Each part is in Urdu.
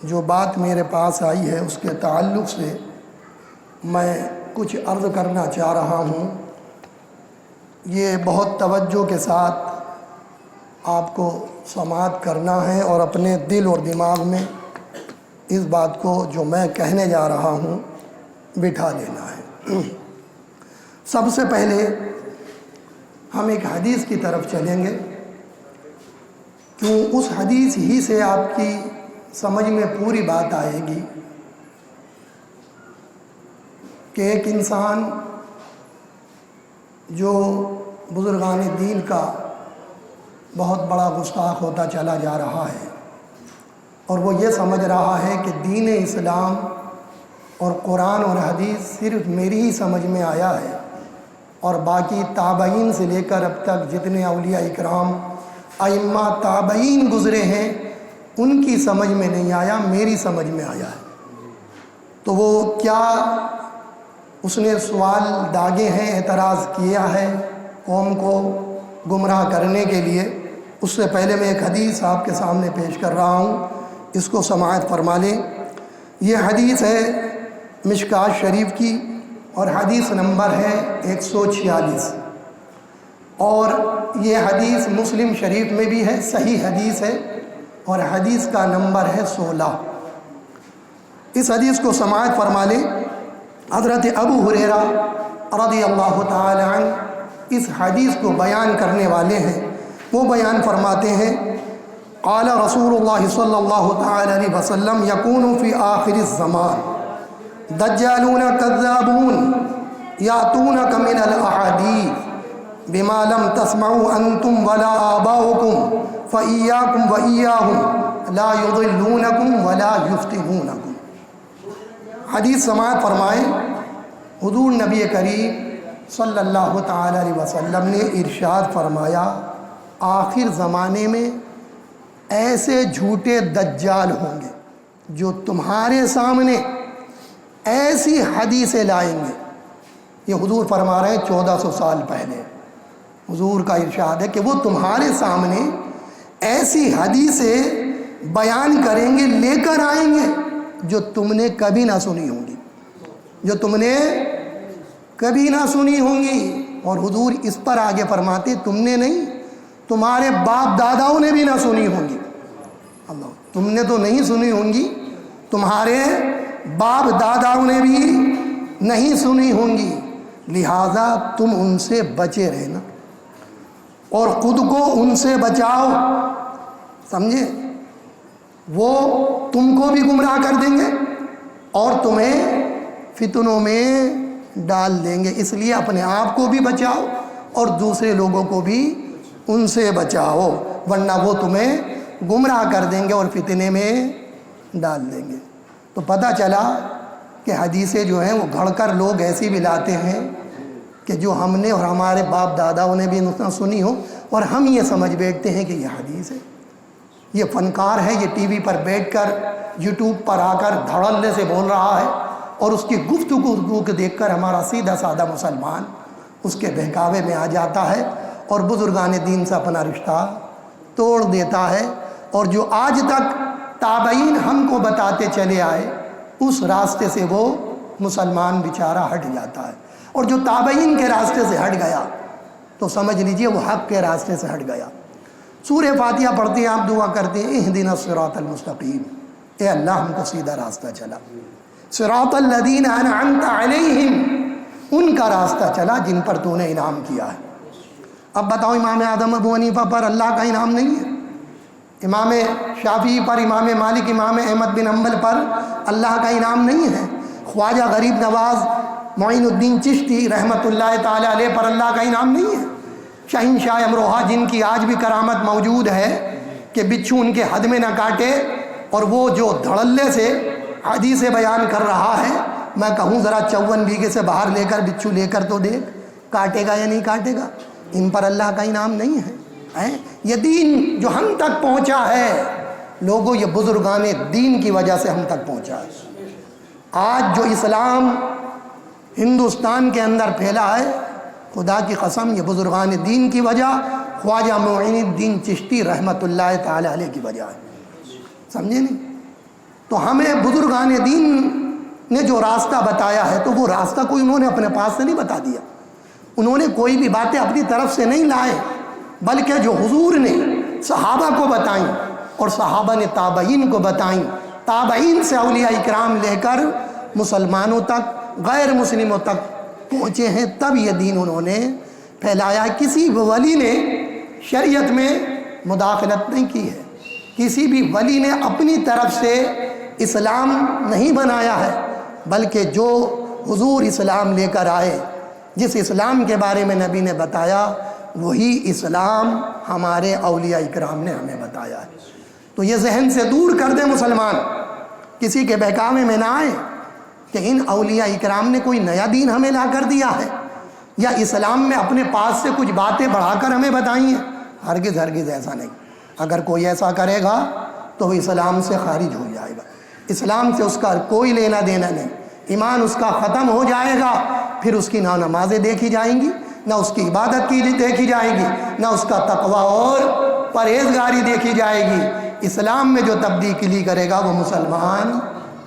جو بات میرے پاس آئی ہے اس کے تعلق سے میں کچھ عرض کرنا چاہ رہا ہوں۔ یہ بہت توجہ کے ساتھ آپ کو سماعت کرنا ہے اور اپنے دل اور دماغ میں اس بات کو جو میں کہنے جا رہا ہوں بٹھا لینا ہے۔ سب سے پہلے ہم ایک حدیث کی طرف چلیں گے، کیوں اس حدیث ہی سے آپ کی سمجھ میں پوری بات آئے گی کہ ایک انسان جو بزرگان دین کا بہت بڑا گستاخ ہوتا چلا جا رہا ہے اور وہ یہ سمجھ رہا ہے کہ دین اسلام اور قرآن اور حدیث صرف میری ہی سمجھ میں آیا ہے اور باقی تابعین سے لے کر اب تک جتنے اولیاء اکرام ائمہ تابعین گزرے ہیں ان کی سمجھ میں نہیں آیا، میری سمجھ میں آیا ہے۔ تو وہ کیا اس نے سوال داغے ہیں، اعتراض کیا ہے قوم کو گمراہ کرنے کے لیے؟ اس سے پہلے میں ایک حدیث آپ کے سامنے پیش کر رہا ہوں، اس کو سماعت فرما لیں۔ یہ حدیث ہے مشکات شریف کی اور حدیث نمبر ہے 146، اور یہ حدیث مسلم شریف میں بھی ہے، صحیح حدیث ہے اور حدیث کا نمبر ہے 16۔ اس حدیث کو سماعت فرما لیں۔ حضرت ابو ہریرہ رضی اللہ تعالی عنہ اس حدیث کو بیان کرنے والے ہیں، وہ بیان فرماتے ہیں قال رسول اللہ صلی اللہ تعالی علیہ وسلم یکون فی آخر الزمان دجالون کذابون یاتونک من الاحادیث بما لم تسمعوا انتم ولا آباؤکم فإیاکم وإیاہم لا یضلونکم ولا یفتنونکم۔ حدیث سماعت فرمائے۔ حضور نبی کریم صلی اللہ تعالی علیہ وسلم نے ارشاد فرمایا آخر زمانے میں ایسے جھوٹے دجال ہوں گے جو تمہارے سامنے ایسی حدیثیں لائیں گے۔ یہ حضور فرما رہے ہیں 1400 سال پہلے حضور کا ارشاد ہے کہ وہ تمہارے سامنے ایسی حدیثیں بیان کریں گے، لے کر آئیں گے جو تم نے کبھی نہ سنی ہوں گی، جو تم نے کبھی نہ سنی ہوں گی۔ اور حضور اس پر آگے فرماتے تم نے نہیں، تمہارے باپ داداؤں نے بھی نہ سنی ہوں گی۔ اللہ، تم نے تو نہیں سنی ہوں گی، تمہارے باپ داداؤں نے بھی نہیں سنی ہوں گی، لہٰذا تم ان سے بچے رہنا اور خود کو ان سے بچاؤ، سمجھے؟ وہ تم کو بھی گمراہ کر دیں گے اور تمہیں فتنوں میں ڈال دیں گے، اس لیے اپنے آپ کو بھی بچاؤ اور دوسرے لوگوں کو بھی ان سے بچاؤ، ورنہ وہ تمہیں گمراہ کر دیں گے اور فتنے میں ڈال دیں گے۔ تو پتہ چلا کہ حدیثیں جو ہیں وہ گھڑ کر لوگ ایسی بھی لاتے ہیں کہ جو ہم نے اور ہمارے باپ داداؤں نے بھی نہ سنی ہو، اور ہم یہ سمجھ بیٹھتے ہیں کہ یہ حدیث ہے۔ یہ فنکار ہے، یہ ٹی وی پر بیٹھ کر یوٹیوب پر آ کر دھڑلے سے بول رہا ہے اور اس کی گفتگو کو دیکھ کر ہمارا سیدھا سادہ مسلمان اس کے بہکاوے میں آ جاتا ہے اور بزرگان دین سے اپنا رشتہ توڑ دیتا ہے، اور جو آج تک تابعین ہم کو بتاتے چلے آئے اس راستے سے وہ مسلمان بیچارہ ہٹ جاتا ہے، اور جو تابعین کے راستے سے ہٹ گیا تو سمجھ لیجئے وہ حق کے راستے سے ہٹ گیا۔ سورہ فاتحہ پڑھتے ہیں آپ، دعا کرتے ہیں اہدنا الصراط المستقیم، اے اللہ ہم کو سیدھا راستہ چلا، صراط الذین انعمت علیہم، ان کا راستہ چلا جن پر تو نے انعام کیا ہے۔ اب بتاؤ امام اعظم ابو حنیفہ پر اللہ کا انعام نہیں ہے؟ امام شافعی پر، امام مالک، امام احمد بن حنبل پر اللہ کا انعام نہیں ہے؟ خواجہ غریب نواز معین الدین چشتی رحمۃ اللہ تعالی علیہ پر اللہ کا انعام نہیں ہے؟ شہنشاہ امروہہ جن کی آج بھی کرامت موجود ہے کہ بچھو ان کے حد میں نہ کاٹے، اور وہ جو دھڑلے سے حدیثیں بیان کر رہا ہے، میں کہوں ذرا 54 بیگھے سے باہر لے کر بچھو لے کر تو دیکھ، کاٹے گا یا نہیں کاٹے گا؟ ان پر اللہ کا انعام نہیں ہے۔ یہ دین جو ہم تک پہنچا ہے لوگوں، یہ بزرگان دین کی وجہ سے ہم تک پہنچا ہے۔ آج جو اسلام ہندوستان کے اندر پھیلا ہے، خدا کی قسم یہ بزرگان دین کی وجہ، خواجہ معین الدین چشتی رحمۃ اللہ تعالی علیہ کی وجہ ہے، سمجھے نہیں؟ تو ہمیں بزرگان دین نے جو راستہ بتایا ہے تو وہ راستہ کوئی انہوں نے اپنے پاس سے نہیں بتا دیا، انہوں نے کوئی بھی باتیں اپنی طرف سے نہیں لائے، بلکہ جو حضور نے صحابہ کو بتائیں اور صحابہ نے تابعین کو بتائیں، تابعین سے اولیاء اکرام لے کر مسلمانوں تک، غیر مسلموں تک پہنچے ہیں، تب یہ دین انہوں نے پھیلایا ہے۔ کسی بھی ولی نے شریعت میں مداخلت نہیں کی ہے، کسی بھی ولی نے اپنی طرف سے اسلام نہیں بنایا ہے، بلکہ جو حضور اسلام لے کر آئے، جس اسلام کے بارے میں نبی نے بتایا، وہی اسلام ہمارے اولیاء اکرام نے ہمیں بتایا ہے۔ تو یہ ذہن سے دور کر دیں مسلمان، کسی کے بہکاوے میں نہ آئے کہ ان اولیاء اکرام نے کوئی نیا دین ہمیں لا کر دیا ہے یا اسلام میں اپنے پاس سے کچھ باتیں بڑھا کر ہمیں بتائی ہیں۔ ہرگز ہرگز ایسا نہیں۔ اگر کوئی ایسا کرے گا تو وہ اسلام سے خارج ہو جائے گا، اسلام سے اس کا کوئی لینا دینا نہیں، ایمان اس کا ختم ہو جائے گا، پھر اس کی نہ نمازیں دیکھی جائیں گی، نہ اس کی عبادت کی دیکھی جائے گی، نہ اس کا تقوی اور پرہیزگاری دیکھی جائے گی۔ اسلام میں جو تبدیلی کرے گا وہ مسلمان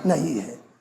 نہیں ہے۔